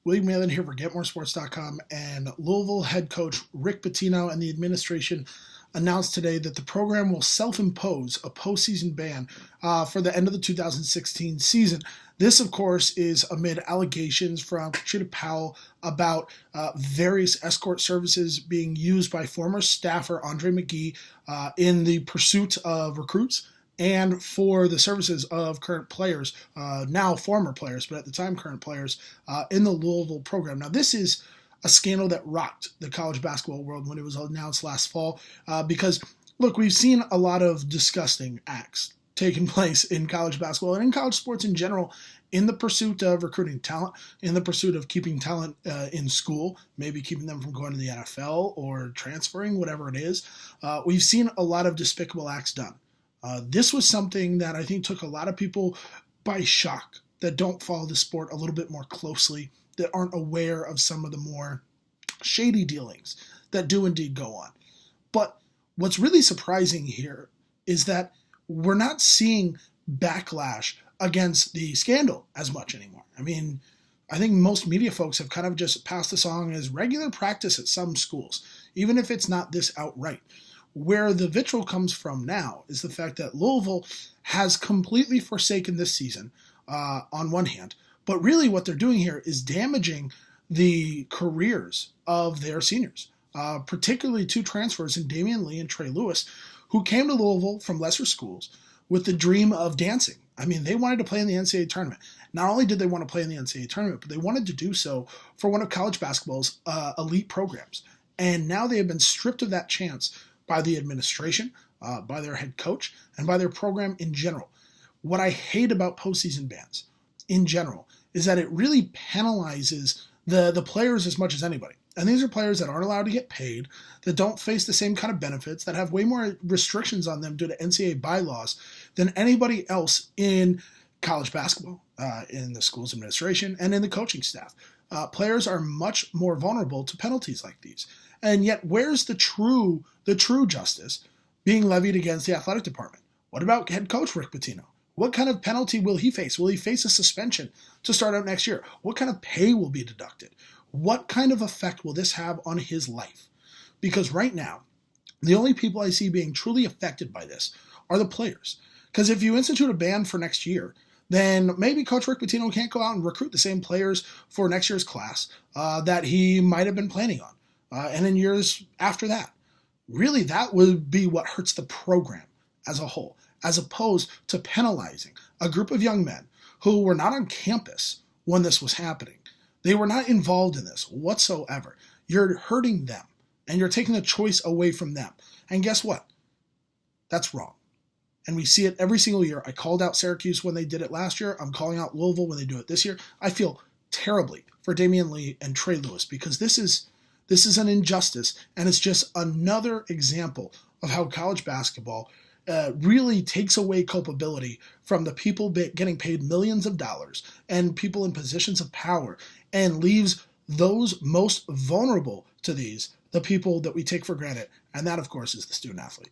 William Malin here for GetMoreSports.com, and Louisville head coach Rick Pitino and the administration announced today that the program will self-impose a postseason ban for the end of the 2016 season. This, of course, is amid allegations from Katrina Powell about various escort services being used by former staffer Andre McGee in the pursuit of recruits and for the services of current players, now former players, but at the time current players, in the Louisville program. Now, this is a scandal that rocked the college basketball world when it was announced last fall because, look, we've seen a lot of disgusting acts taking place in college basketball and in college sports in general in the pursuit of recruiting talent, in the pursuit of keeping talent in school, maybe keeping them from going to the NFL or transferring, whatever it is. We've seen a lot of despicable acts done. This was something that I think took a lot of people by shock that don't follow the sport a little bit more closely, that aren't aware of some of the more shady dealings that do indeed go on. But what's really surprising here is that we're not seeing backlash against the scandal as much anymore. I mean, I think most media folks have kind of just passed this on as regular practice at some schools, even if it's not this outright. Where the vitriol comes from now is the fact that Louisville has completely forsaken this season on one hand, but really what they're doing here is damaging the careers of their seniors, particularly two transfers in Damian Lee and Trey Lewis, who came to Louisville from lesser schools with the dream of dancing. I mean, they wanted to play in the NCAA tournament. Not only did they want to play in the NCAA tournament, but they wanted to do so for one of college basketball's elite programs. And now they have been stripped of that chance by the administration, by their head coach, and by their program in general. What I hate about postseason bans in general is that it really penalizes the players as much as anybody. And these are players that aren't allowed to get paid, that don't face the same kind of benefits, that have way more restrictions on them due to NCAA bylaws than anybody else in college basketball, in the school's administration, and in the coaching staff. Players are much more vulnerable to penalties like these. And yet, where's the true justice being levied against the athletic department? What about head coach Rick Pitino? What kind of penalty will he face? Will he face a suspension to start out next year? What kind of pay will be deducted? What kind of effect will this have on his life? Because right now, the only people I see being truly affected by this are the players. Because if you institute a ban for next year, then maybe Coach Rick Pitino can't go out and recruit the same players for next year's class that he might have been planning on. And in years after that. Really, that would be what hurts the program as a whole, as opposed to penalizing a group of young men who were not on campus when this was happening. They were not involved in this whatsoever. You're hurting them, and you're taking the choice away from them. And guess what? That's wrong. And we see it every single year. I called out Syracuse when they did it last year. I'm calling out Louisville when they do it this year. I feel terribly for Damian Lee and Trey Lewis because this is an injustice, and it's just another example of how college basketball really takes away culpability from the people getting paid millions of dollars and people in positions of power, and leaves those most vulnerable to these, the people that we take for granted, and that, of course, is the student athlete.